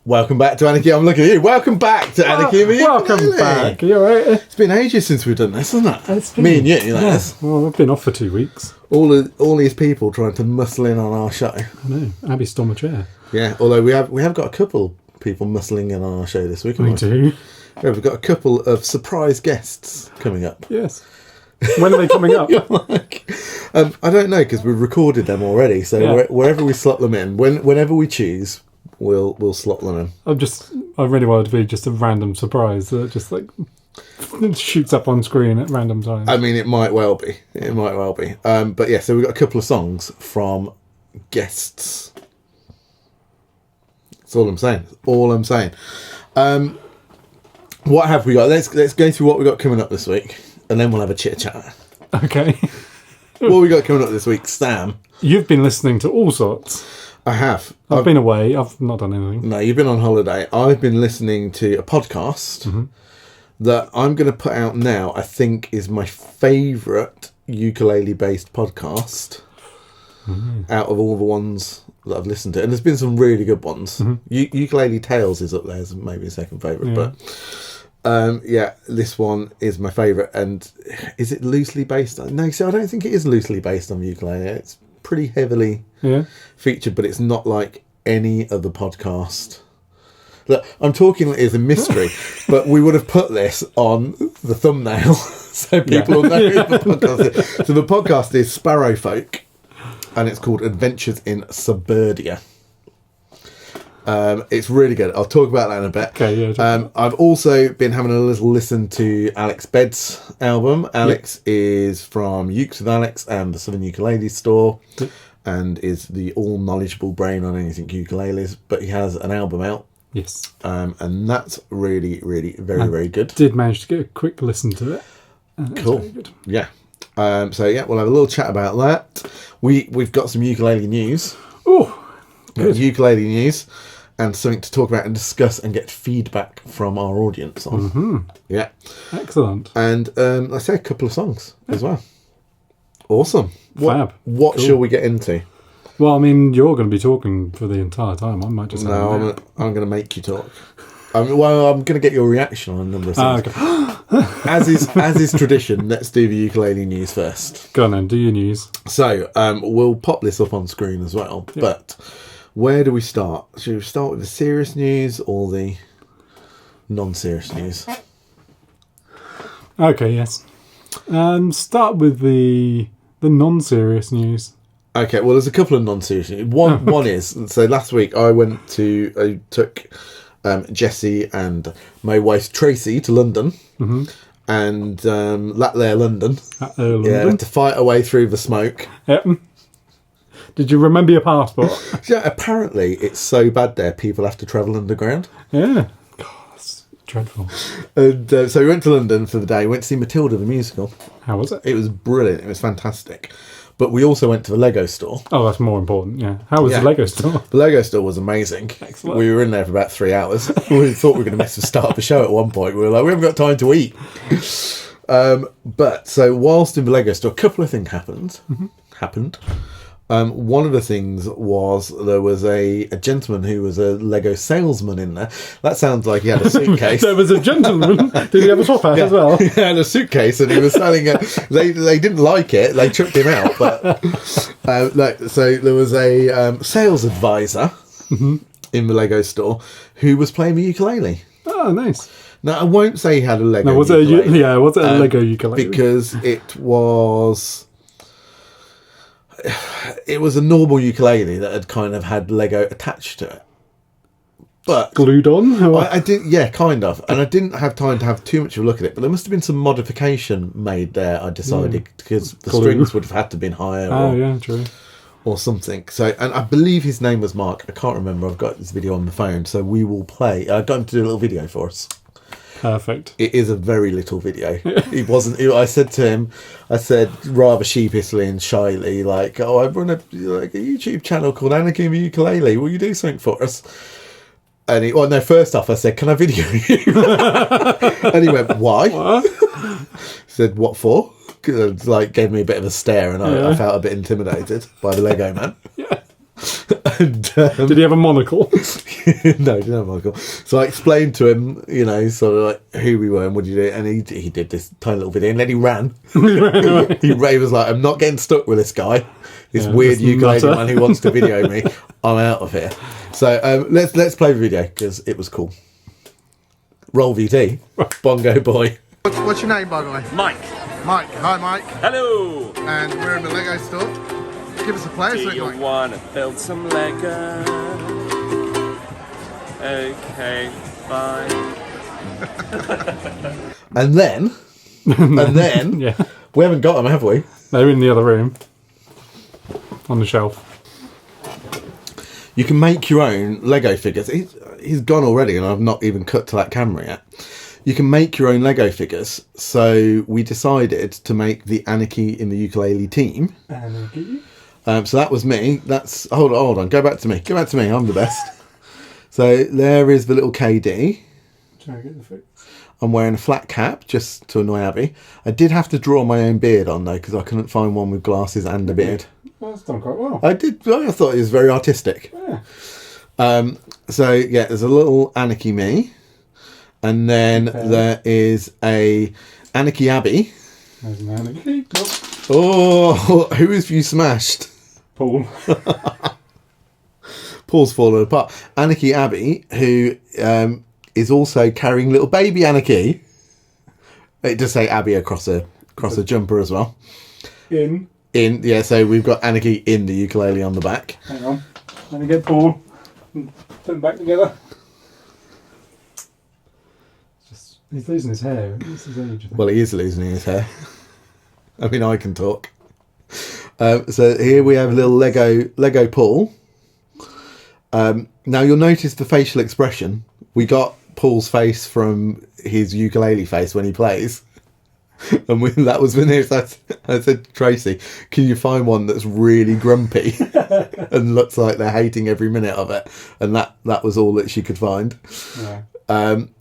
Welcome back to Anarchy. I'm looking at you. Welcome back to Anarchy and the Ukulele. Welcome back. Are you alright? It's been ages since we've done this, hasn't it? Me and you, that is. Well, I've been off for 2 weeks. All these people trying to muscle in on our show. I know. Abby stole my chair. Yeah, although we have got a couple people muscling in on our show this week. We do. Yeah, we've got a couple of surprise guests coming up. Yes. When are they coming up? I don't know, because we've recorded them already. So wherever we slot them in, whenever we choose, we'll slot them in. I really want it to be just a random surprise that just like shoots up on screen at random times. I mean, it might well be. But yeah, so we've got a couple of songs from guests. That's all I'm saying. What have we got? Let's go through what we got coming up this week, and then we'll have a chit chat. Okay. What we got coming up this week, Sam? You've been listening to all sorts. I have. I've been away. I've not done anything. No, you've been on holiday. I've been listening to a podcast that I'm going to put out now. I think is my favourite ukulele-based podcast out of all the ones that I've listened to, and there's been some really good ones. Ukulele Tales is up there as maybe a second favourite, but this one is my favourite. And is it loosely based on? No, so I don't think it is loosely based on ukulele. It's pretty heavily featured, but it's not like any other podcast. Look, I'm talking like it's a mystery, but we would have put this on the thumbnail so people will know who the podcast is. So the podcast is Sparrow-Folk, and it's called Adventures in Suburbia. It's really good. I'll talk about that in a bit. Okay, yeah. I've also been having a little listen to Alex Bedd's album. Alex is from Ukes with Alex and the Southern Ukulele Store, and is the all-knowledgeable brain on anything ukuleles. But he has an album out. Yes. And that's really, really very good. Did manage to get a quick listen to it. Cool. Very good. Yeah. So yeah, we'll have a little chat about that. We've got some ukulele news. Oh, good. Ukulele news. And something to talk about and discuss and get feedback from our audience on. Yeah. Excellent. And I say a couple of songs as well. Awesome. Fab. What Cool. shall we get into? Well, I mean, you're going to be talking for the entire time. I might just have No, I'm going to make you talk. I'm going to get your reaction on a number of things. Okay. As is tradition, let's do the ukulele news first. Go on then, do your news. So we'll pop this up on screen as well. Yeah. But where do we start? Should we start with the serious news or the non-serious news? Okay, yes. Start with the non-serious news. Okay, well, there's a couple of non-serious news. One is, so last week I took Jessie and my wife Tracy to London. And that there London. Yeah, had to fight our way through the smoke. Yep. Did you remember your passport? Yeah, apparently it's so bad there, people have to travel underground. Yeah. God, that's dreadful. And so we went to London for the day. We went to see Matilda the musical. How was it? It was brilliant. It was fantastic. But we also went to the Lego store. Oh, that's more important, yeah. How was the Lego store? The Lego store was amazing. Excellent. We were in there for about 3 hours. We thought we were going to miss the start of the show at one point. We were like, we haven't got time to eat. But so whilst in the Lego store, a couple of things happened. One of the things was there was a gentleman who was a Lego salesman in there. That sounds like he had a suitcase. There was a gentleman. Did he have a top hat as well? He had a suitcase and he was selling it. They didn't like it. They tripped him out. But so there was a sales advisor in the Lego store who was playing the ukulele. Oh, nice. Now I won't say he had a Lego. Was ukulele, it a Lego ukulele? Because it was a normal ukulele that had kind of had Lego attached to it, but glued on. I did, yeah, kind of, and I didn't have time to have too much of a look at it. But there must have been some modification made there. I decided because the strings would have had to have been higher. True. Or something. So, and I believe his name was Mark. I can't remember. I've got this video on the phone, so we will play. I got him to do a little video for us. Perfect. It is a very little video. He wasn't. I said to him, rather sheepishly and shyly, like, "Oh, I run a YouTube channel called Anarchy and the Ukulele. Will you do something for us?" And first off, I said, "Can I video you?" And he went, "Why?" What? He said, "What for?" Gave me a bit of a stare, and I felt a bit intimidated by the Lego man. Yeah. And, Did he have a monocle? no, he didn't have Michael. So I explained to him, you know, sort of like who we were and what did you do, and he did this tiny little video, and then he ran. He was like, "I'm not getting stuck with this guy, this weird ukulele man who wants to video me. I'm out of here." So let's play the video because it was cool. Roll VT, Bongo Boy. What's your name, by the way? Mike. Mike. Hi, Mike. Hello. And we're in the Lego store. Give us a play. Do you want to build some Lego? Okay, fine. And then, Yeah. we haven't got them, have we? They're in the other room. On the shelf. You can make your own Lego figures. He's gone already, and I've not even cut to that camera yet. You can make your own Lego figures. So we decided to make the Anarchy in the Ukulele team. Anarchy. So that was me. That's hold on. Go back to me. I'm the best. So there is the little KD. Trying to get the fix. I'm wearing a flat cap just to annoy Abby. I did have to draw my own beard on though because I couldn't find one with glasses and a beard. Well, that's done quite well. I thought it was very artistic. Yeah. So yeah, there's a little Anarchy me, and then there is a Anarchy Abby. There's an Anarchy. Oh, who have you smashed? Paul. Paul's fallen apart. Anarchy Abby, who is also carrying little baby Anarchy. It does say Abby across a jumper as well. Yeah, so we've got Anarchy in the ukulele on the back. Hang on. Let me get Paul and put them back together. He's losing his hair. This is age, I think. Well, he is losing his hair. I mean, I can talk. So here we have little Lego Paul. Now you'll notice the facial expression. We got Paul's face from his ukulele face when he plays. And that was when I said, Tracy, can you find one that's really grumpy and looks like they're hating every minute of it? And that was all that she could find. Yeah.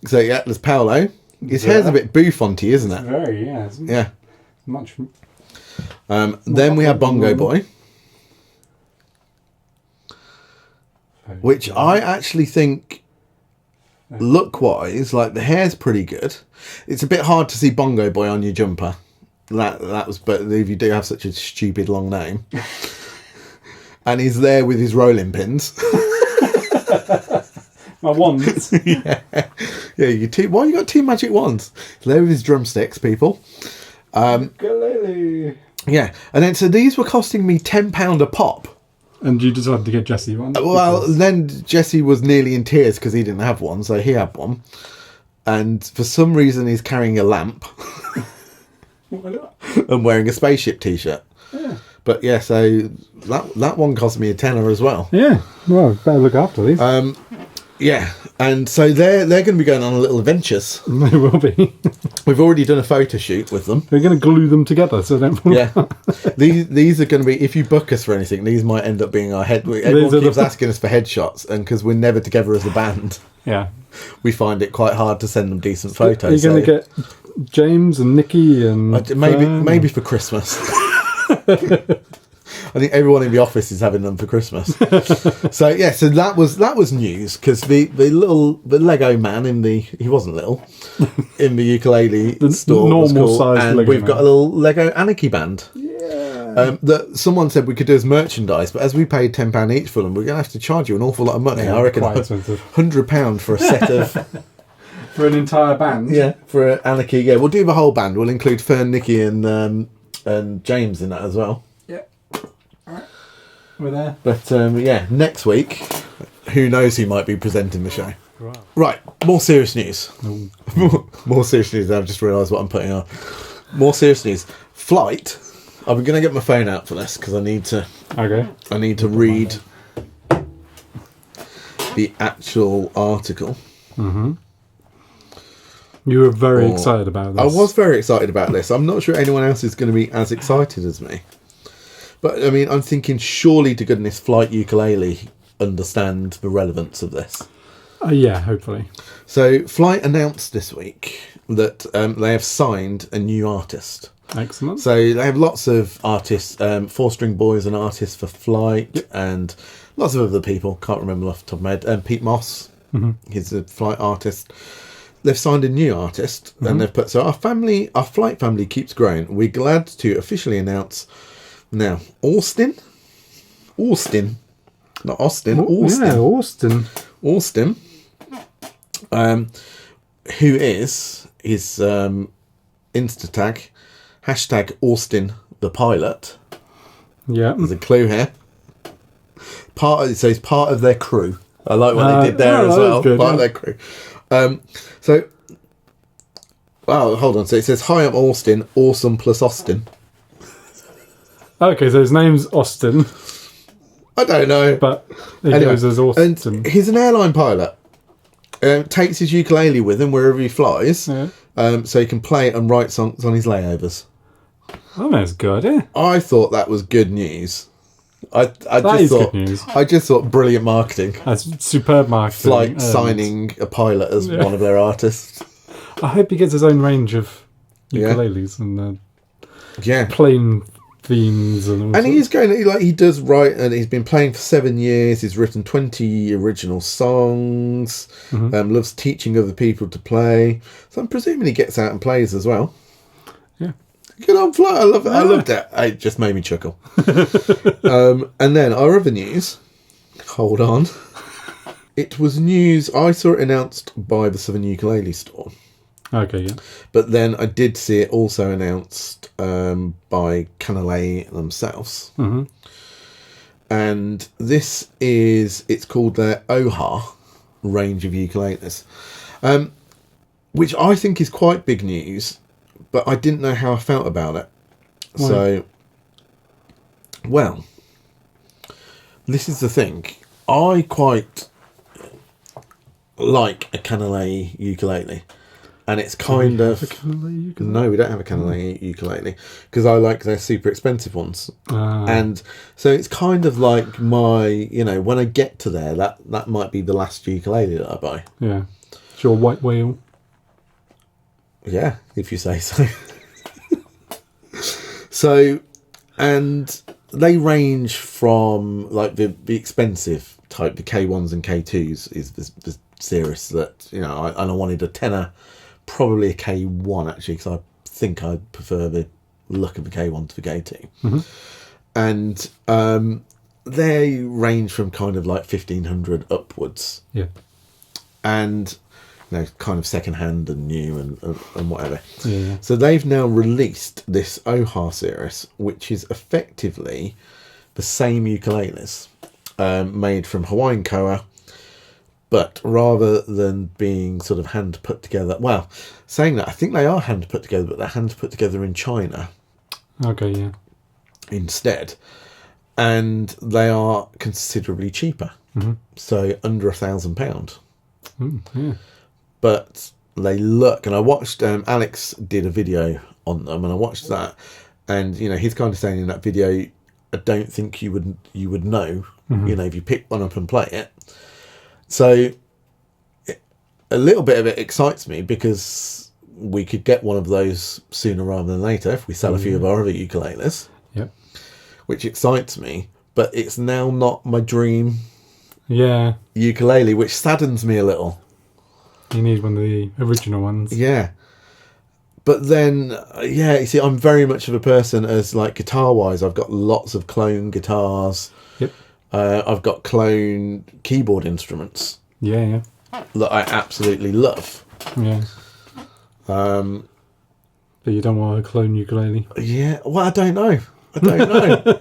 So yeah, there's Paolo. His hair's a bit bouffanty, isn't it? Very, yeah. Yeah. Much. Then we have Bongo Boy, which I actually think, look-wise, like the hair's pretty good. It's a bit hard to see Bongo Boy on your jumper. That was, but if you do have such a stupid long name, and he's there with his rolling pins. My wands. Yeah. Why you got two magic wands? There with his drumsticks, people. Ukulele. Yeah, and then so these were costing me £10 a pop. And you decided to get Jesse one? Well, then Jesse was nearly in tears because he didn't have one, so he had one. And for some reason, he's carrying a lamp and wearing a spaceship T-shirt. Yeah. But yeah, so that one cost me a tenner as well. Yeah, well, better look after these. Yeah, and so they're going to be going on a little adventures. They will be. We've already done a photo shoot with them. We're going to glue them together so they don't fall apart. These are going to be, if you book us for anything, these might end up being our head. Everyone keeps asking us for headshots, and because we're never together as a band, Yeah. we find it quite hard to send them decent photos. You're going to get James and Nikki and maybe for Christmas. I think everyone in the office is having them for Christmas. So yeah, so that was news because the Lego man he wasn't little in the ukulele store normal was cool, size and Lego we've got man. a little Lego Anarchy band. Yeah. That someone said we could do as merchandise, but as we paid £10 each for them, we're going to have to charge you an awful lot of money. Yeah, I reckon quite expensive. £100 for a set of. For an entire band? Yeah, for Anarchy. Yeah, we'll do the whole band. We'll include Fern, Nikki, and James in that as well. Yeah. Alright. We're there. But yeah, next week, who knows who might be presenting the show. Right, more serious news. More serious news. I've just realised what I'm putting on. More serious news. Flight. I'm going to get my phone out for this because I need to. Okay. I need to read the actual article. Mm-hmm. You were very excited about this. I was very excited about this. I'm not sure anyone else is going to be as excited as me. But, I mean, I'm thinking surely to goodness Flight Ukulele understand the relevance of this. Yeah, hopefully. So, Flight announced this week that they have signed a new artist. Excellent. So they have lots of artists. 4-String Boy is an artist for Flight, and lots of other people. Can't remember off the top of my head. Pete Moss, he's a Flight artist. They've signed a new artist, and they've put, so our Flight family keeps growing. We're glad to officially announce now Austin, not Austin, Austin. Yeah, Austin. Who is his Insta tag, #Austin the pilot. Yeah. There's a clue here. He's part of their crew. I like what they did there as well. Good, Part of their crew. Hold on. So it says, "Hi, I'm Austin. Awesome plus Austin." Okay, so his name's Austin, I don't know, but he goes as Austin. And he's an airline pilot. Takes his ukulele with him wherever he flies, Yeah. so he can play and write songs on his layovers. Oh, that's good, yeah. I thought that was good news. I That is good news. I just thought brilliant marketing. That's superb marketing. Flight signing a pilot as one of their artists. I hope he gets his own range of ukuleles and Yeah. plain themes and all And sorts. he's going, he does write, and he's been playing for 7 years. He's written 20 original songs. Loves teaching other people to play. So I'm presuming he gets out and plays as well. Yeah. Good on Flight. I loved it. It just made me chuckle. And then our other news. Hold on. It was news. I saw it announced by the Southern Ukulele Store. Okay, yeah. But then I did see it also announced by Kanile'a themselves. And it's called their Oha range of ukuleles, which I think is quite big news, but I didn't know how I felt about it. Why? So, well, this is the thing. I quite like a Kanile'a ukulele. And it's kind of... No, we don't have a Kanile'a ukulele. Because I like their super expensive ones. And so it's kind of like my... when I get to there, that might be the last ukulele that I buy. Yeah. It's your white whale. Yeah, if you say so. So, and they range from, like, the expensive type, the K1s and K2s is the series that, I wanted a tenner... Probably a K1 actually, because I think I prefer the look of the K1 to the K2. And they range from kind of like 1,500 upwards. Yeah. And kind of second hand and new and whatever. Yeah. So they've now released this Oha series, which is effectively the same ukuleles made from Hawaiian koa. But rather than being sort of hand put together, well, saying that, I think they are hand put together, but they're hand put together in China. Okay, yeah. Instead. And they are considerably cheaper. So under £1,000. Yeah. But they look, and I watched, Alex did a video on them, and I watched that. And, he's kind of saying in that video, I don't think you would know, if you pick one up and play it. So a little bit of it excites me because we could get one of those sooner rather than later if we sell a few of our other ukuleles. Yep. Which excites me, but it's now not my dream ukulele, which saddens me a little. You need one of the original ones. Yeah. But then, you see, I'm very much of a person as, like, guitar-wise, I've got lots of clone guitars. Yep. I've got clone keyboard instruments Yeah. that I absolutely love. Yeah. But you don't want a clone ukulele. Yeah, well, I don't know.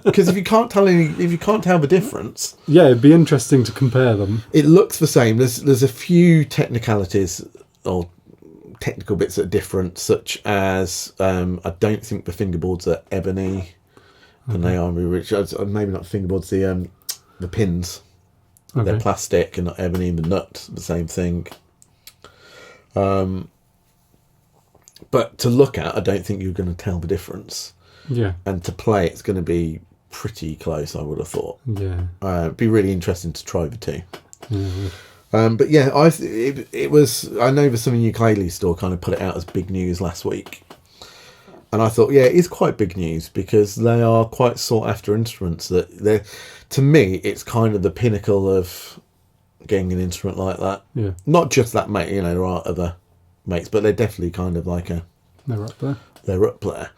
Because if you can't tell the difference, it'd be interesting to compare them. it looks the same. There's a few technicalities or technical bits that are different, such as I don't think the fingerboards are ebony, and they are maybe not fingerboards. The pins, they're plastic and not ebony. The nut, the same thing. But to look at, I don't think you're going to tell the difference. Yeah. And to play, it's going to be pretty close, I would have thought. Yeah. It'd be really interesting to try the two. Yeah. But yeah, it was. I know the Southern Ukulele Store kind of put it out as big news last week, And I thought, it is quite big news because they are quite sought after instruments. To me, it's kind of the pinnacle of getting an instrument like that. Yeah. Not just that mate, there are other mates, but they're definitely kind of like They're up there. they're up there.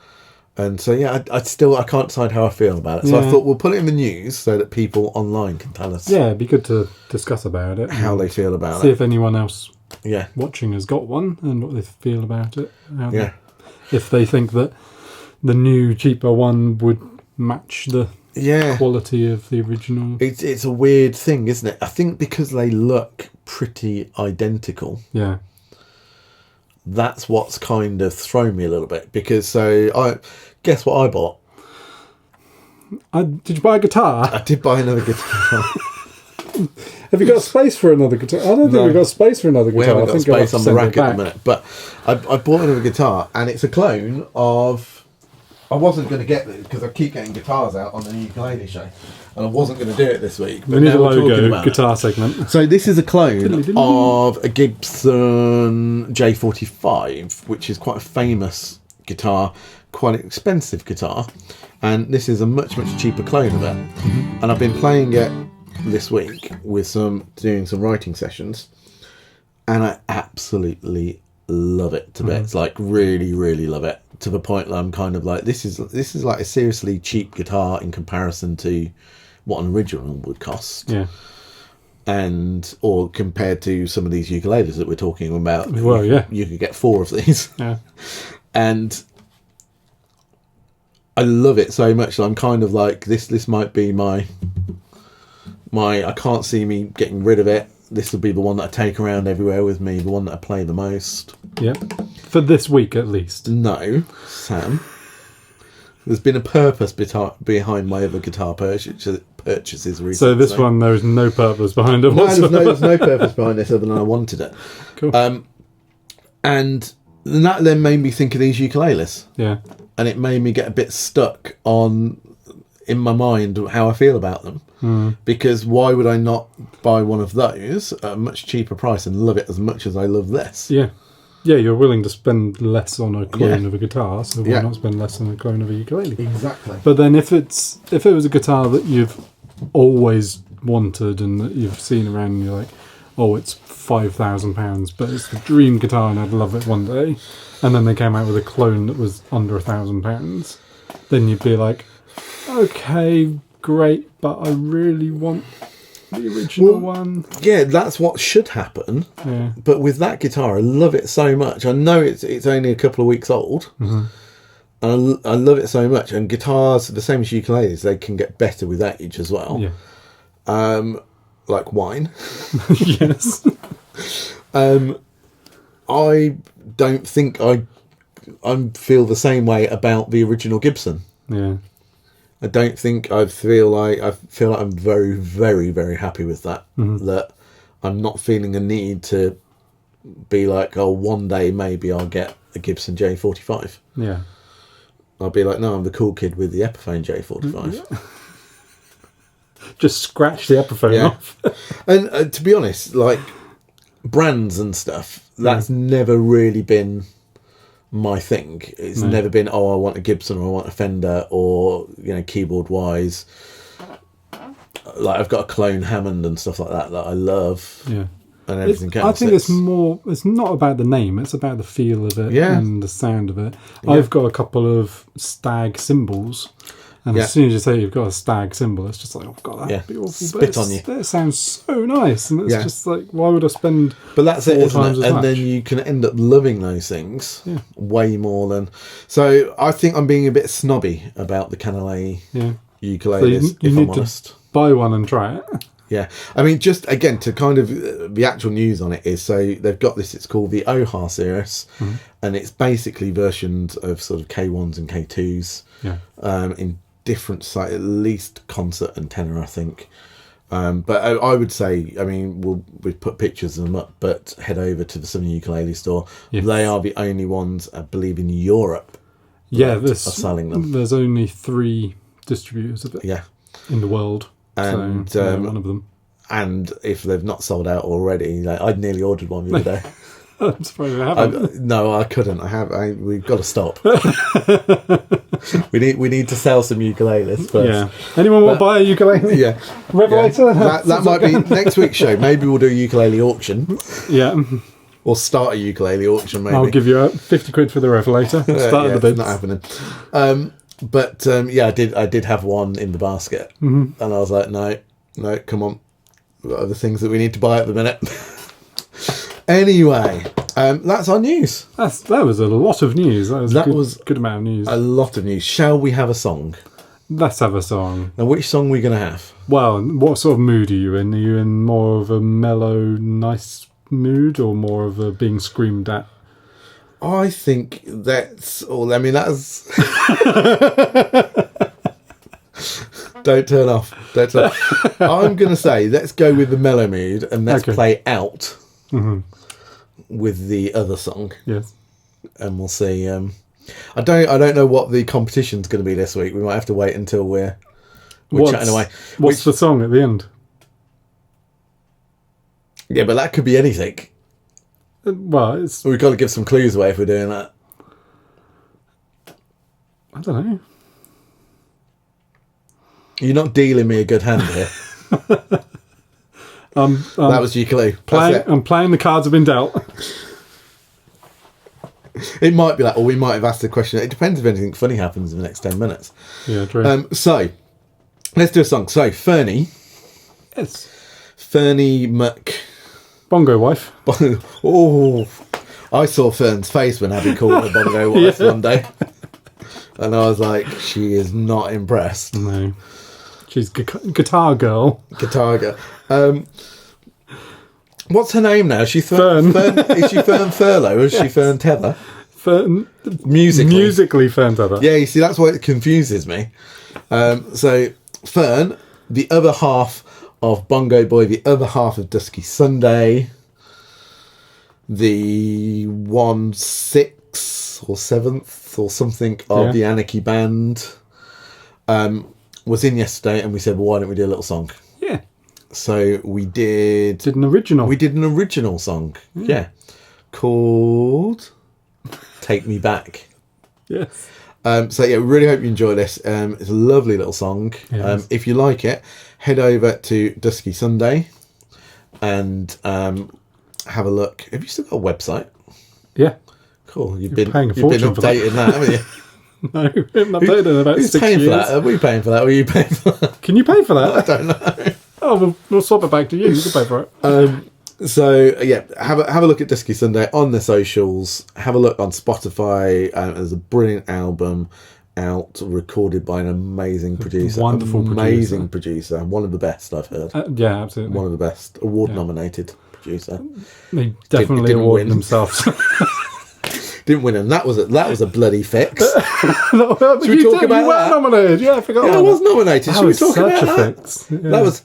And so, I can't decide how I feel about it. So I Yeah. thought we'll put it in the news so that people online can tell us Yeah, it'd be good to discuss about it. how they feel about See it. if anyone else Yeah. watching has got one and what they feel about it. Yeah. If they think that the new, cheaper one would match the quality of the original. It's a weird thing, isn't it? I think because they look pretty identical. Yeah. That's what's kind of thrown me a little bit. Because guess what I bought? Did you buy a guitar? I did buy another guitar. Have you got space for another guitar? I don't think we've got space for another guitar. We haven't got I think I'll have space to on the send it rack at back. the minute. But I bought another guitar, and it's a clone of... I wasn't going to get this because I keep getting guitars out on the ukulele show, and I wasn't going to do it this week. But We need a now we're talking logo, about guitar segment. So this is a clone Diddly-diddly. of a Gibson J45, which is quite a famous guitar, quite an expensive guitar, and this is a much cheaper clone of it. Mm-hmm. And I've been playing it this week with doing some writing sessions, and I absolutely love it to bits. Like really love it, to the point that I'm kind of like, this is like a seriously cheap guitar in comparison to what an original would cost. Yeah. Or compared to some of these ukuleles that we're talking about. Well, yeah. You could get 4 of these. Yeah. And I love it so much that I'm kind of like, this might be my I can't see me getting rid of it. This will be the one that I take around everywhere with me, the one that I play the most. Yeah. For this week, at least. No, Sam. There's been a purpose behind my other guitar purchases recently. So this one, there is no purpose behind it No, whatsoever. there's no purpose behind this other than I wanted it. Cool. And that then made me think of these ukuleles. Yeah. And it made me get a bit stuck in my mind how I feel about them. Because why would I not buy one of those at a much cheaper price and love it as much as I love this? Yeah. Yeah, you're willing to spend less on a clone Yeah. of a guitar, so why not spend less on a clone of a ukulele? Exactly. But then if it was a guitar that you've always wanted and that you've seen around and you're like, oh, it's £5,000, but it's the dream guitar and I'd love it one day, and then they came out with a clone that was under £1,000, then you'd be like, okay, great, but I really want the original one. Yeah, that's what should happen. Yeah. But with that guitar, I love it so much. I know it's only a couple of weeks old. And I love it so much. And guitars, the same as ukuleles, they can get better with age as well. Yeah. Like wine. Yes. I don't think I feel the same way about the original Gibson. Yeah. I don't think I feel like I'm very, very, very happy with that. That I'm not feeling a need to be like, oh, one day maybe I'll get a Gibson J45. Yeah. I'll be like, no, I'm the cool kid with the Epiphone J45. Just scratch the Epiphone off. And to be honest, like brands and stuff, that's never really been my thing. It's never been, oh, I want a Gibson or I want a Fender or, keyboard wise. Like I've got a clone Hammond and stuff like that I love. Yeah. And everything else. I think it's not about the name, it's about the feel of it and the sound of it. Yeah. I've got a couple of stag cymbals, and as soon as you say you've got a stag cymbal, it's just like, oh god, that'd be awful. Spit on you. That sounds so nice, and it's just like, why would I spend But that's it, 4 isn't times it? as And much? then you can end up loving those things way more than... So I think I'm being a bit snobby about the Kanile'a ukuleles, you if I'm need honest. to buy one and try it. Yeah, I mean, just again to kind of the actual news on it is, so they've got this. It's called the Oha series, and it's basically versions of sort of K1s and K2s, in different at least concert and tenor, I think. But I would say, I mean, we've put pictures of them up, but head over to the Southern Ukulele store. Yes. They are the only ones, I believe, in Europe. Yeah, are selling them. There's only 3 distributors of it in the world. And so, one of them. And if they've not sold out already, like, I'd nearly ordered one the other day. I'm surprised I haven't. No, I couldn't. We've got to stop. we need to sell some ukuleles first. Yeah. Anyone want to buy a ukulele? Yeah. Revelator? Yeah. That might be next week's show. Maybe we'll do a ukulele auction. Yeah. Or start a ukulele auction, maybe. I'll give you 50 quid for the Revelator. Start the bids. It's not happening. I did have one in the basket. Mm-hmm. And I was like, no, come on. What are the things that we need to buy at the minute? Anyway, that's our news. That was a lot of news. That was a good amount of news. A lot of news. Shall we have a song? Let's have a song. Now, which song are we going to have? Well, what sort of mood are you in? Are you in more of a mellow, nice mood, or more of a being screamed at? I think that's all. I mean, that's... Don't turn off. I'm going to say, let's go with the mellow mood and let's play out with the other song. Yes. And we'll see. I don't know what the competition's going to be this week. We might have to wait until we're chatting away. What's the song at the end? Yeah, but that could be anything. Well, We've got to give some clues away if we're doing that. I don't know. You're not dealing me a good hand here. That was your clue. I'm playing the cards have been dealt. It might be that, or we might have asked the question. It depends if anything funny happens in the next 10 minutes. Yeah, true. So, let's do a song. So, Fernie. Yes. Fernie Mc... Bongo wife. Oh, I saw Fern's face when Abby called her Bongo wife one day. And I was like, she is not impressed. No. She's guitar girl. Guitar girl. What's her name now? Is she Fern. Is she Fern Furlow or is she Fern Tether? Fern. Musically Fern Tether. Yeah, you see, that's why it confuses me. So, Fern, the other half of Bongo Boy, the other half of Dusky Sunday, the 1/6 or 7th or something of the Anarchy band, was in yesterday, and we said, well, why don't we do a little song? Yeah. So we did an original. We did an original song, called "Take Me Back." Yes. So we really hope you enjoy this. It's a lovely little song. Yes. If you like it, head over to Dusky Sunday and have a look. Have you still got a website? Yeah. Cool. You've You're been updating that, haven't you? No, we haven't updated in about Who's 6 paying years. for that? Are we paying for that? Or are you paying for that? Can you pay for that? I don't know. Oh, we'll swap it back to you. You can pay for it. So have a look at Dusky Sunday on the socials. Have a look on Spotify. There's a brilliant album out, recorded by an amazing producer. Wonderful amazing producer. One of the best I've heard. Yeah, absolutely. One of the best award-nominated producer. They definitely didn't award win. themselves. Didn't win, and that was a bloody fix. No, but Should we talk about you were that? nominated. Yeah, I forgot. Yeah, I about was that. nominated. Should we talk about that? Fix. Yeah. That was.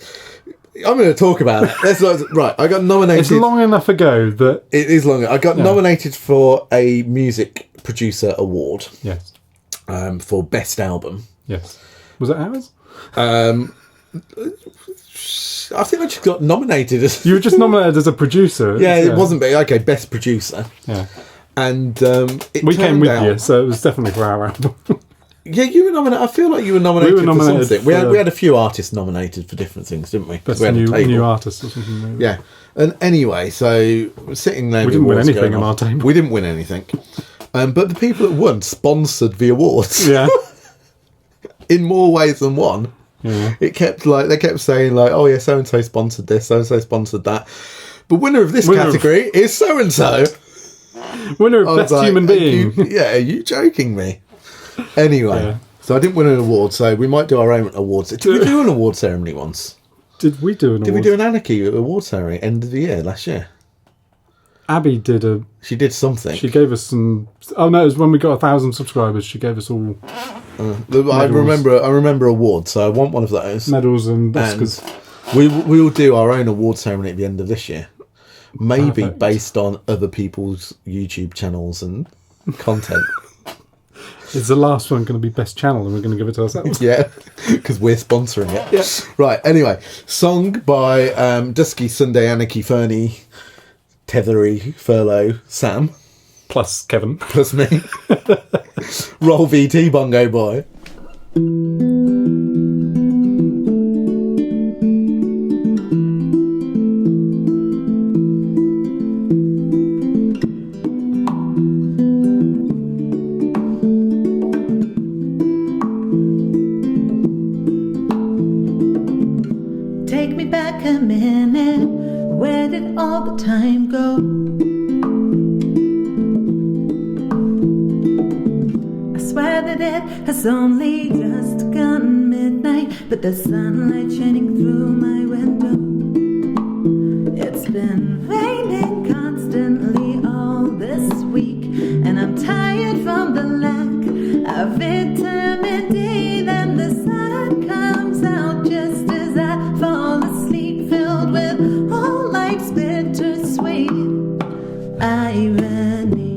I'm going to talk about it. Right, I got nominated. It's long enough ago that It is long. I got nominated for a music producer award. yes, For best album. yes. Was it ours? I think I just got nominated as. You were just nominated as a producer. Yeah, it wasn't big. Okay, best producer. Yeah, And we came with out, you, so it was definitely for our album. Yeah, you were nominated. I feel like you were nominated, We were nominated for something. We had a few artists nominated for different things, didn't we? Best We had a table. new artist or something. Maybe. Yeah. And anyway, so we're sitting there. We didn't win anything on our table. We didn't win anything. But the people that won sponsored the awards. Yeah. In more ways than one. Yeah. They kept saying like, oh yeah, so and so sponsored this, so and so sponsored that. But winner of this category is so and so. Winner of best human being. Are you joking me? Anyway. Yeah. So I didn't win an award, so we might do our own awards. Did we do an award ceremony once? Did we do an award? Did we do an Anarchy award ceremony end of the year last year? Abby did a... She did something. She gave us some... Oh no, it was when we got 1,000 subscribers. She gave us all I remember awards, so I want one of those. medals and Oscars. We will do our own award ceremony at the end of this year. Maybe Perfect. based on other people's YouTube channels and content. Is the last one going to be best channel and we're going to give it to ourselves? Yeah, because we're sponsoring it. Yeah. Right, anyway. Song by Dusky Sunday Anarchy Fernie. Tethery Furlough Sam. Plus Kevin. Plus me. Roll VT Bongo Boy. Take me back a minute. Where did all the time go? I swear that it has only just gone midnight, but the sunlight shining through my window. It's been raining constantly all this week, and I'm tired from the lack of vitamin D. Then the sun comes out just as I fall asleep, filled with all life's bittersweet irony.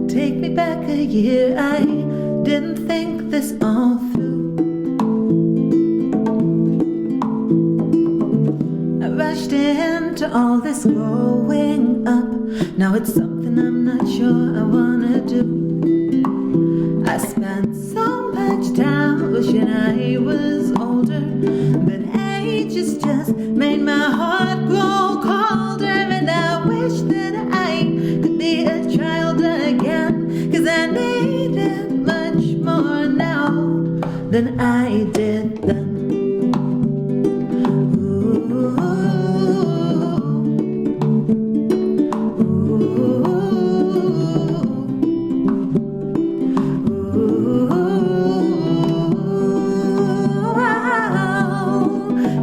Take me back a year, I didn't think this all through. I rushed into all this growing up. Now it's something I'm not sure I wanna do. I spent so much time wishing I was older, but age has just made my heart grow colder. And I wish that I could be a child again, 'cause I need it much more now than I did then.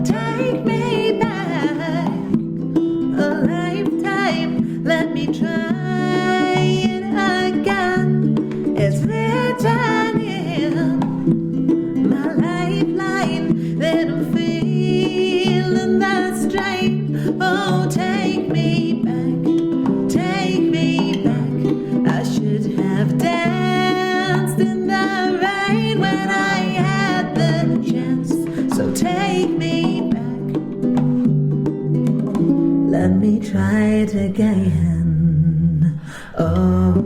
Take me back a lifetime. Let me try it again. It's written in my lifeline that I'm feeling that strain. Oh, take me back, take me back. I should have danced in the rain when I had the chance. So take me back. Let me try it again. Oh.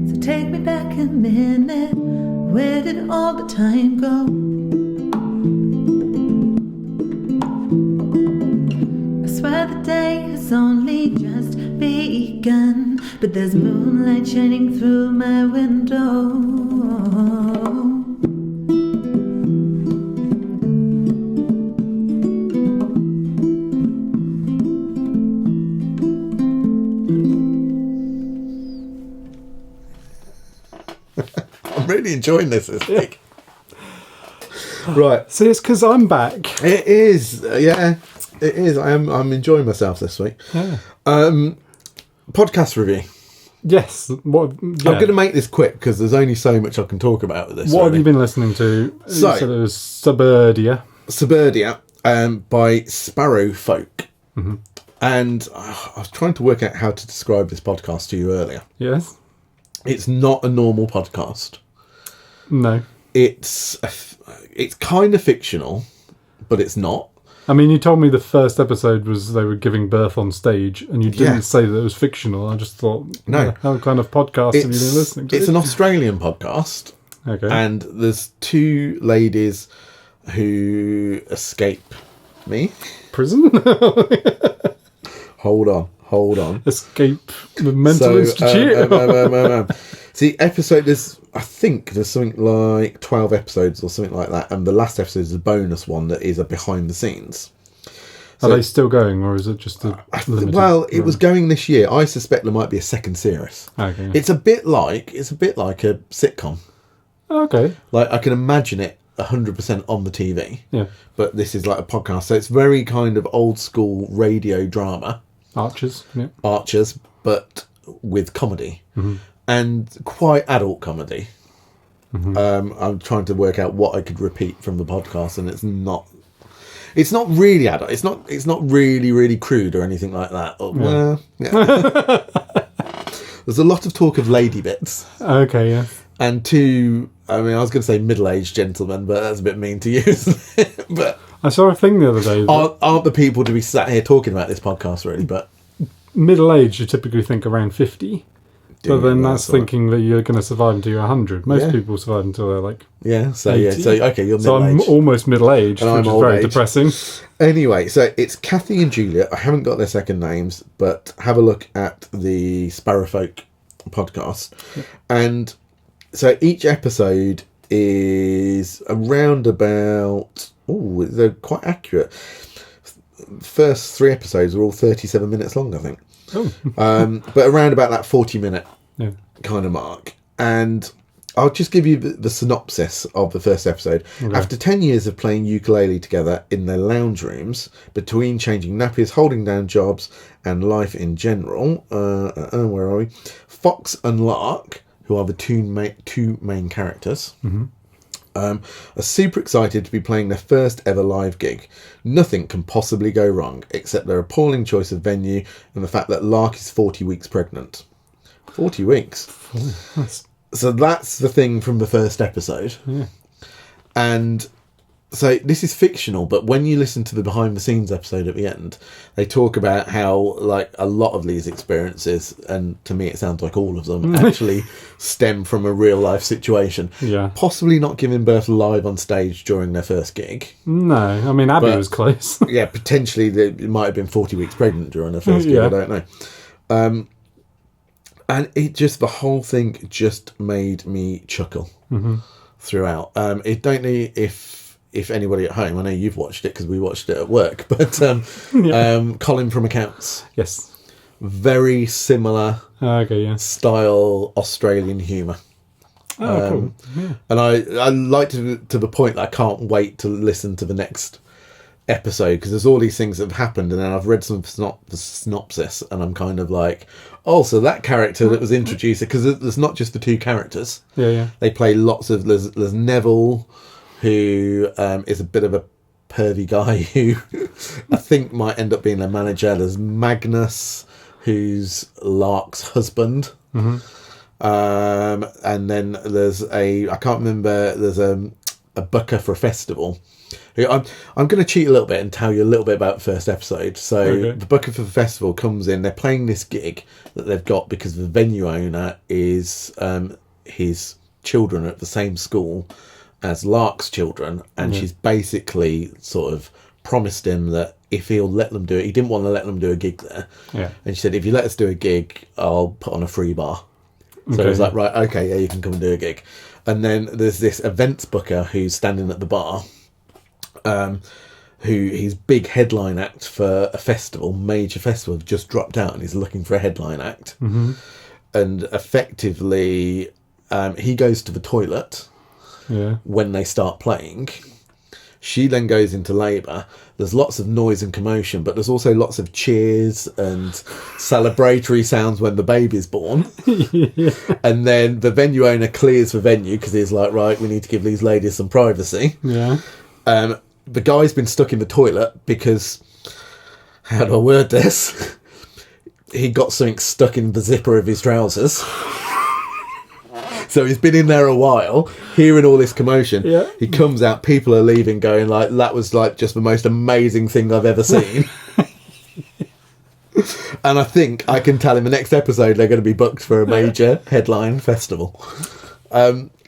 So take me back a minute. Where did all the time go? I swear the day has only just begun, but there's moonlight shining through my window. I'm really enjoying this week. Right. See, it's because I'm back. It is. Yeah, it is. I'm enjoying myself this week. Yeah. Podcast review. Yes. What? Yeah. I'm going to make this quick because there's only so much I can talk about with this. What have really. you been listening to? So- you said it was Suburdia. Suburdia by Sparrow-Folk. Mm-hmm. And I was trying to work out how to describe this podcast to you earlier. Yes. It's not a normal podcast. No. It's kind of fictional, but it's not. I mean, you told me the first episode was they were giving birth on stage, and you didn't Yeah. say that it was fictional. I just thought, No. what kind of podcast have you been listening to? It's an Australian podcast, Okay. and there's two ladies who escape me. Prison? Hold on. Escape the mental institute? See, I think there's something like 12 episodes or something like that, and the last episode is a bonus one that is a behind the scenes. Are they still going, or is it just a limited? Well, it was going this year. I suspect there might be a second series. Okay. Yeah. It's a bit like a sitcom. Okay. Like, I can imagine it 100% on the TV. Yeah. But this is like a podcast, so it's very kind of old school radio drama. Archers. Yeah. Archers, but with comedy. And quite adult comedy. I'm trying to work out what I could repeat from the podcast, and it's not really adult. It's not really crude or anything like that. Well, yeah. There's a lot of talk of lady bits. Okay, yeah. And I was going to say middle-aged gentlemen, but that's a bit mean to you, isn't it? But I saw a thing the other day. Aren't the people to be sat here talking about this podcast, really? But middle age, you typically think around 50. But then that's right. thinking that you're going to survive until you're 100. Most people survive until they're like 80. So okay, you're middle-aged. So I'm almost middle-aged, And which I'm is very old age. depressing. Anyway, so it's Kathy and Julia. I haven't got their second names, but have a look at the Sparrow-Folk podcast. And so each episode is around about... Oh, they're quite accurate. First 3 episodes are all 37 minutes long, I think. Oh. But around about that 40-minute Yeah. kind of mark. And I'll just give you the synopsis of the first episode. Okay. After 10 years of playing ukulele together in their lounge rooms, between changing nappies, holding down jobs, and life in general, where are we? Fox and Lark, who are the two main characters, are super excited to be playing their first ever live gig. Nothing can possibly go wrong, except their appalling choice of venue and the fact that Lark is 40 weeks pregnant. 40 weeks. So that's the thing from the first episode. Yeah. And so this is fictional, but when you listen to the behind the scenes episode at the end, they talk about how like a lot of these experiences, and to me it sounds like all of them, actually stem from a real life situation. Yeah. Possibly not giving birth live on stage during their first gig. No, I mean, Abby But- was close. Yeah, potentially it might have been 40 weeks pregnant during their first gig, Yeah. I don't know. And it just, the whole thing just made me chuckle throughout. I don't know if anybody at home, I know you've watched it because we watched it at work, but Colin from Accounts, Yes. very similar Okay, yeah. style Australian humour. Oh, cool. Yeah. And I like to the point that I can't wait to listen to the next episode, because there's all these things that have happened, and then I've read some the synopsis, and I'm kind of like, oh, so that character that was introduced, because there's not just the 2 characters. Yeah, yeah. They play lots of... There's Neville, who is a bit of a pervy guy who I think might end up being their manager. There's Magnus, who's Lark's husband. And then there's I can't remember, there's a booker for a festival. I'm going to cheat a little bit and tell you a little bit about the first episode. So Okay. the booker for the festival comes in. They're playing this gig that they've got because the venue owner is his children are at the same school as Lark's children, and she's basically sort of promised him that if he'll let them do it, he didn't want to let them do a gig there. Yeah. And she said, if you let us do a gig, I'll put on a free bar. So Okay. he's like, right, okay, yeah, you can come and do a gig. And then there's this events booker who's standing at the bar, who his big headline act for a festival, major festival, just dropped out, and he's looking for a headline act. And effectively, he goes to the toilet Yeah. when they start playing. She then goes into labour. There's lots of noise and commotion, but there's also lots of cheers and celebratory sounds when the baby's born. And then the venue owner clears the venue because he's like, right, we need to give these ladies some privacy. Yeah. The guy's been stuck in the toilet because, how do I word this? He got something stuck in the zipper of his trousers. So he's been in there a while, hearing all this commotion. Yeah. He comes out, people are leaving, going like, that was like just the most amazing thing I've ever seen. And I think I can tell in the next episode they're going to be booked for a major headline festival.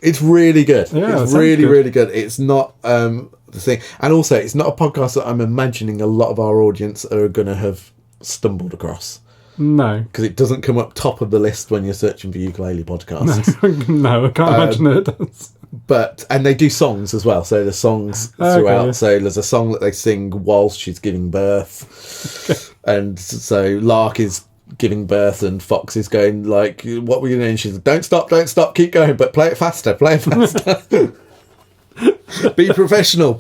It's really good. Yeah, that it's sounds really, good. really good. It's not the thing. And also, it's not a podcast that I'm imagining a lot of our audience are going to have stumbled across. No. because it doesn't come up top of the list when you're searching for ukulele podcasts. No, I can't imagine it does. And they do songs as well. So there's songs throughout. yeah. So there's a song that they sing whilst she's giving birth, and so Lark is giving birth, and Fox is going like, "What were you doing?" She's like, don't stop, keep going, but play it faster. Be professional.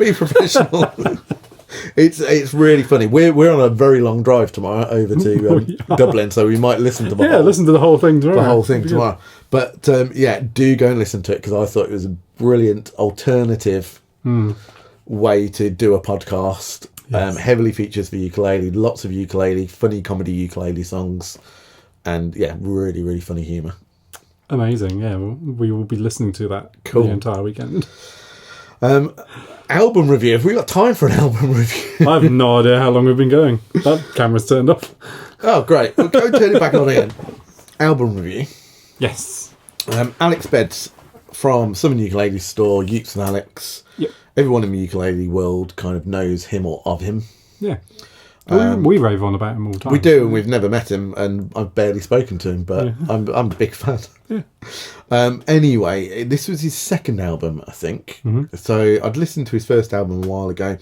It's really funny. We're on a very long drive tomorrow over to Dublin, so we might listen to listen to the whole thing tomorrow. But do go and listen to it, because I thought it was a brilliant alternative way to do a podcast. Yes. Heavily features for ukulele, lots of ukulele, funny comedy ukulele songs, and really, really funny humour. Amazing, yeah. We will be listening to that the entire weekend. Album review. Have we got time for an album review? I have no idea how long we've been going. That camera's turned off. Oh, great. We'll go turn it back on again. Album review. Yes. Alex Beds from Southern Ukulele Store, Ukes and Alex. Yep. Everyone in the ukulele world kind of knows him or of him. Yeah. We rave on about him all the time. We do, and we've never met him, and I've barely spoken to him, but I'm a big fan. Yeah. Anyway, this was his second album, I think. Mm-hmm. So I'd listened to his first album a while ago.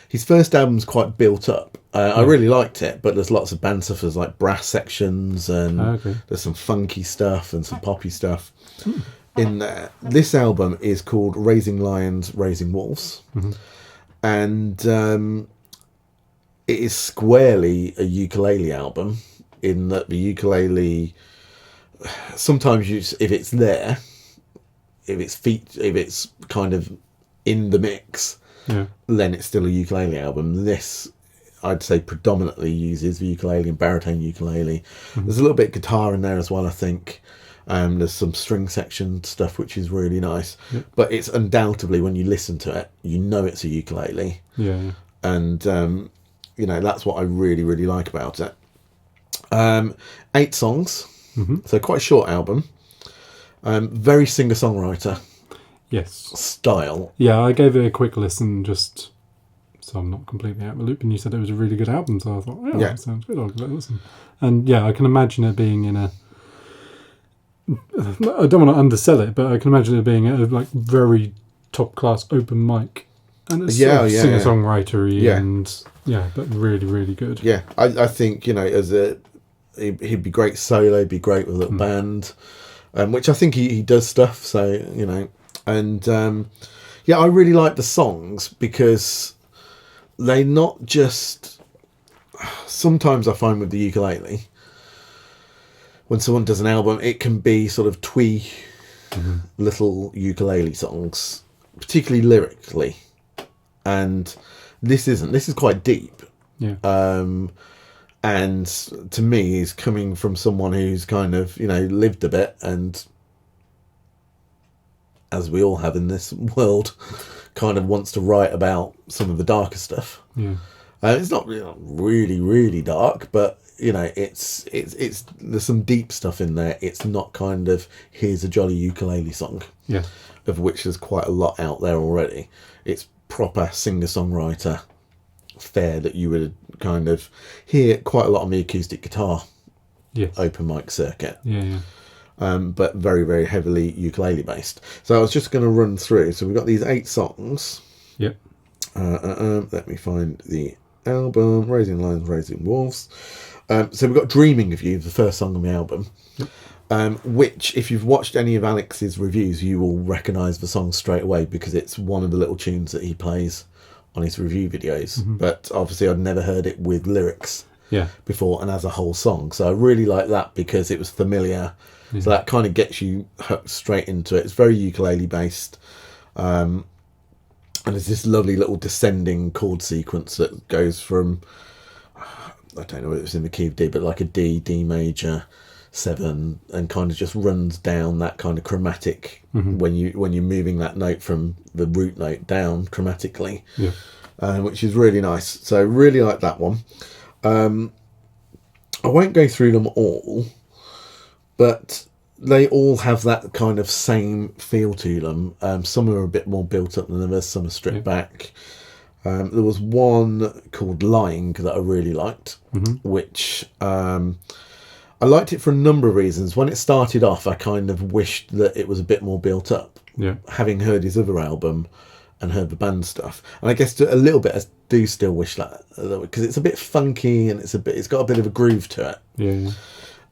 His first album's quite built up. I really liked it, but there's lots of band stuff. There's like brass sections, and there's some funky stuff and some poppy stuff in there. This album is called Raising Lions, Raising Wolves. Mm-hmm. And it is squarely a ukulele album, in that the ukulele, sometimes if it's there, if it's kind of in the mix, then it's still a ukulele album. This, I'd say, predominantly uses the ukulele and baritone ukulele. Mm-hmm. There's a little bit of guitar in there as well, I think. There's some string section stuff, which is really nice. Yep. But it's undoubtedly, when you listen to it, you know it's a ukulele. Yeah. And that's what I really, really like about it. 8 songs, so quite a short album. Very singer-songwriter style. Yeah, I gave it a quick listen just so I'm not completely out of the loop, and you said it was a really good album, so I thought, that sounds good, I'll give it a listen. And I can imagine it being in a... I don't want to undersell it, but I can imagine it being a very top-class open mic. And it's singer-songwritery and... Yeah, but really, really good. Yeah, I think, he'd be great solo, he'd be great with a band, which I think he does stuff, so, and, I really like the songs, because they not just... Sometimes I find with the ukulele, when someone does an album, it can be sort of twee little ukulele songs, particularly lyrically, and... This isn't. This is quite deep. Yeah. And to me, is coming from someone who's kind of, lived a bit, and as we all have in this world, kind of wants to write about some of the darker stuff. Yeah. It's not really, really dark, but it's there's some deep stuff in there. It's not kind of, here's a jolly ukulele song. Yeah. Of which there's quite a lot out there already. It's proper singer-songwriter fare that you would kind of hear quite a lot on the acoustic guitar open mic circuit. But very, very heavily ukulele based. So I was just going to run through. So we've got these 8 songs. Yep. Let me find the album. Raising Lions, Raising Wolves. So we've got Dreaming of You, the first song on the album. Yep. Which, if you've watched any of Alex's reviews, you will recognise the song straight away, because it's one of the little tunes that he plays on his review videos. But obviously I'd never heard it with lyrics before and as a whole song. So I really like that, because it was familiar. So that kind of gets you hooked straight into it. It's very ukulele based. And there's this lovely little descending chord sequence that goes from, I don't know if it was in the key of D, but like a D, D major, 7, and kind of just runs down that kind of chromatic when you're moving that note from the root note down chromatically, which is really nice. So really like that one. I won't go through them all, but they all have that kind of same feel to them. Some are a bit more built up than others, some are stripped back. There was one called Lying that I really liked, which I liked it for a number of reasons. When it started off, I kind of wished that it was a bit more built up. Yeah. Having heard his other album and heard the band stuff, and I guess a little bit, I do still wish that, because it's a bit funky and it's got a bit of a groove to it. Yeah.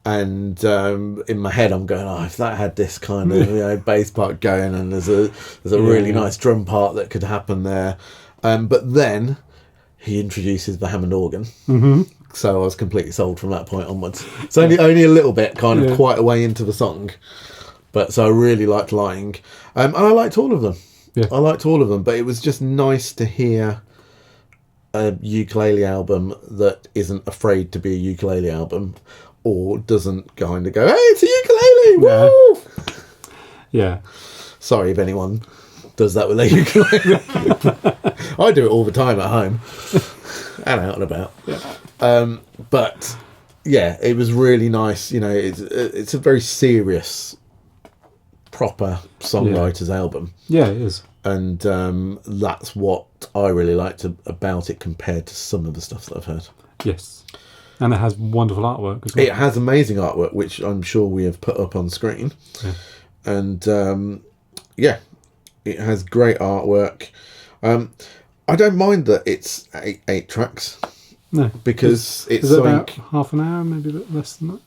And in my head, I'm going, if that had this kind of bass part going, and there's a really nice drum part that could happen there. But then he introduces the Hammond organ, so I was completely sold from that point onwards. It's only a little bit, kind of quite a way into the song, but so I really liked Lying, and I liked all of them. Yeah. I liked all of them, but it was just nice to hear a ukulele album that isn't afraid to be a ukulele album. Or doesn't kind of go, hey, it's a ukulele, woo! Yeah. Sorry if anyone does that with a ukulele. I do it all the time at home and out and about. Yeah. But yeah, it was really nice. It's a very serious, proper songwriter's album. Yeah, it is. And that's what I really liked about it compared to some of the stuff that I've heard. Yes. And it has wonderful artwork as well. It has amazing artwork, which I'm sure we have put up on screen. Yeah. And it has great artwork. I don't mind that it's eight tracks. No. Because it's is it something... about half an hour, maybe a bit less than that?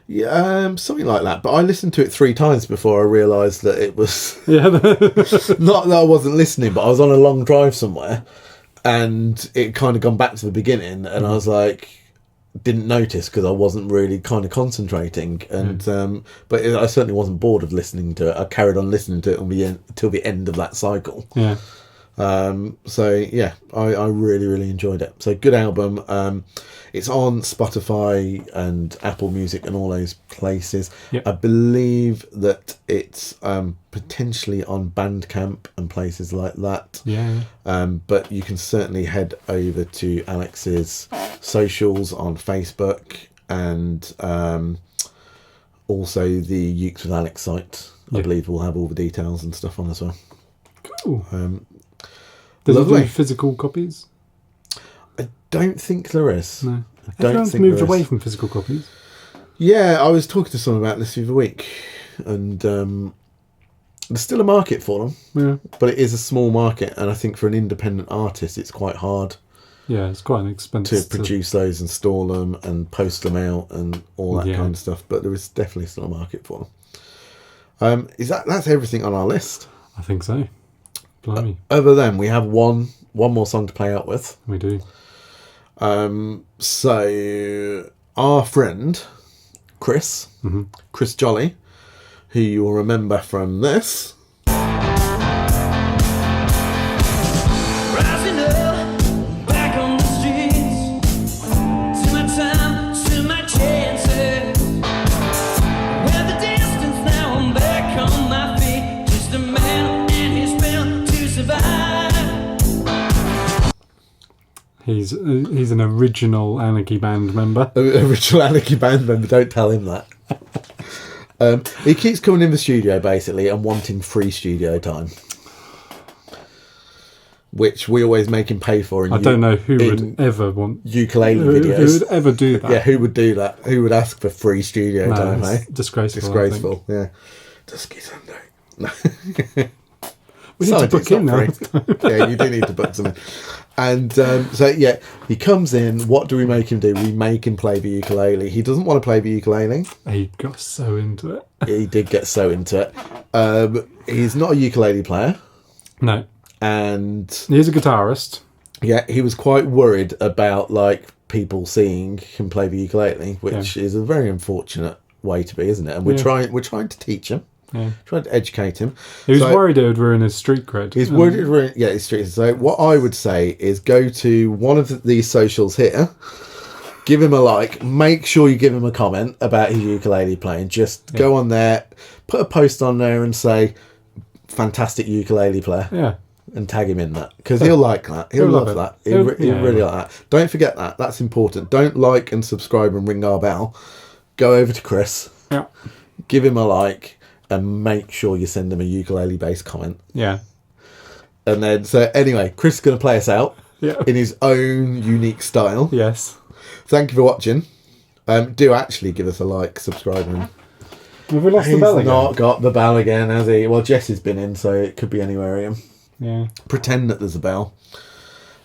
Yeah, something like that. But I listened to it 3 times before I realised that it was... Yeah. Not that I wasn't listening, but I was on a long drive somewhere. And it kind of gone back to the beginning. And I was like... didn't notice because I wasn't really kind of concentrating, and but I certainly wasn't bored of listening to it. I carried on listening to it until the end of that cycle. Yeah. So yeah, I really, really enjoyed it. So good album. It's on Spotify and Apple Music and all those places. Yep. I believe that it's potentially on Bandcamp and places like that. Yeah. But you can certainly head over to Alex's socials on Facebook and also the Ukes with Alex site. I believe we'll have all the details and stuff on as well. Cool. Does it lovely. do physical copies? I don't think there is. No. I don't Everyone's think moved there away is. from physical copies. Yeah, I was talking to someone about this the other week, and there's still a market for them. Yeah. But it is a small market, and I think for an independent artist, it's quite hard Yeah, it's quite an expense to produce those and store them and post them out and all that kind of stuff. But there is definitely still a market for them. That's everything on our list? I think so. Blimey. Other than we have one more song to play out with. We do. So our friend Chris Jolly, who you will remember from this. Rising up, back on the streets, to my time, to my chances. With the distance now, I'm back on my feet. Just a man and his will to survive. He's an original Anarchy band member. Original Anarchy band member, don't tell him that. He keeps coming in the studio basically and wanting free studio time, which we always make him pay for. I don't know who would ever want ukulele who videos. would ever do that. Yeah, who would do that? Who would ask for free studio time? It's Eh? disgraceful. Disgraceful. Yeah. Dusky Sunday. No. We need to book in now. Yeah, you do need to book something. And so yeah, he comes in. What do we make him do? We make him play the ukulele. He doesn't want to play the ukulele. He got so into it. He did get so into it. He's not a ukulele player. No. And He's a guitarist. yeah, he was quite worried about like people seeing him play the ukulele, which is a very unfortunate way to be, isn't it? And we're trying to teach him. Yeah. Trying to educate him. He was worried it would ruin his street cred. He's worried it would ruin his street cred. So what I would say is go to one of these socials here, give him a like, make sure you give him a comment about his ukulele playing. Just go on there, put a post on there and say, fantastic ukulele player. Yeah. And tag him in that. Because he'll like that. He'll love that. He'll really like that. Don't forget that. That's important. Don't like and subscribe and ring our bell. Go over to Chris. Yeah. Give him a like. And make sure you send him a ukulele-based comment. Yeah. And then, so anyway, Chris is going to play us out in his own unique style. Yes. Thank you for watching. Do actually give us a like, subscribe, and Have we lost he's the bell again? not got the bell again, has he? Well, Jess has been in, so it could be anywhere. Ian. Yeah. Pretend that there's a bell.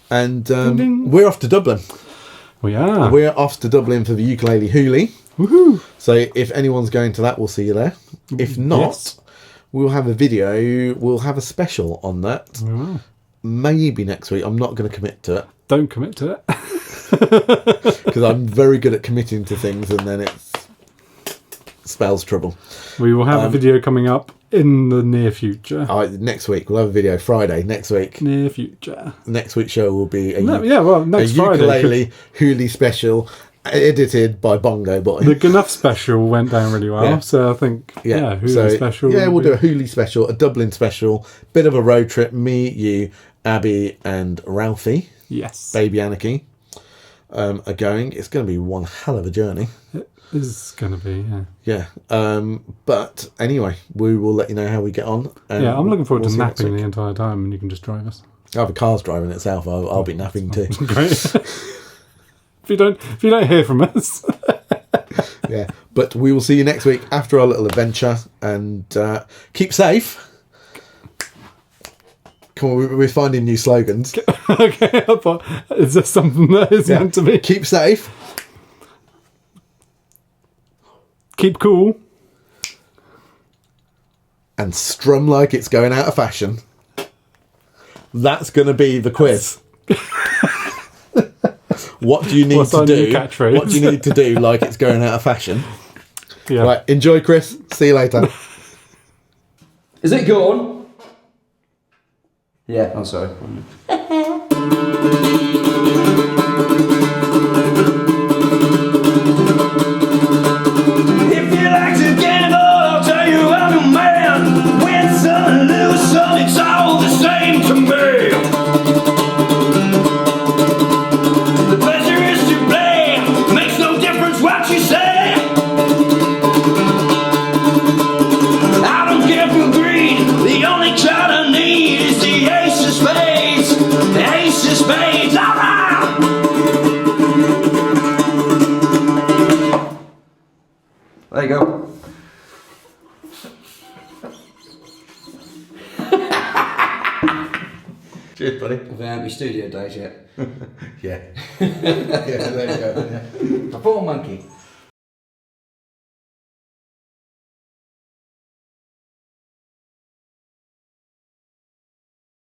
And ding. we're off to Dublin. We are. We're off to Dublin for the Ukulele Hoolie. Woohoo! So if anyone's going to that, we'll see you there. If not, Yes. we'll have a video. We'll have a special on that. We will. Maybe next week. I'm not going to commit to it Don't commit to it. because I'm very good at committing to things, and then it spells trouble. We will have a video coming up in the near future. Next week we'll have a video. Friday next week. Near future. Next week's show will be a Next Friday. ukulele Hoolie special, edited by Bongo Boy. The Gnuff special went down really well, Yeah. so I think Hulu special. Yeah, will we'll be- do a Hoolie special, a Dublin special, bit of a road trip. Me, you, Abby, and Ralphie, Yes, baby Anarchy, are going. It's going to be one hell of a journey. this is going to be. Yeah. But anyway, we will let you know how we get on. And Yeah, I'm looking forward we'll to see you next napping week. the entire time, and you can just drive us. Oh, the car's driving itself. I'll be napping too. Great. If you don't hear from us, Yeah. But we will see you next week after our little adventure, and keep safe. Come on, we're finding new slogans. okay. I thought, is there something that is meant to be? Keep safe. Keep cool. And strum like it's going out of fashion. That's going to be the quiz. What do you need What's to our new do? catchphrase? What do you need to do like it's going out of fashion? Yeah. Right, enjoy, Chris. See you later. Is it gone? Yeah, I'm sorry. If you like to gamble, I'll tell you I'm a man. Win some, lose some, it's all the same to me. The pleasure is to play, makes no difference what you say. I don't care for greed, the only card I need is the ace of spades. The ace of spades, alright! There you go. Cheers, buddy. Have you had your studio days yet? Yeah. Yeah, there you go. Yeah. I bought a monkey.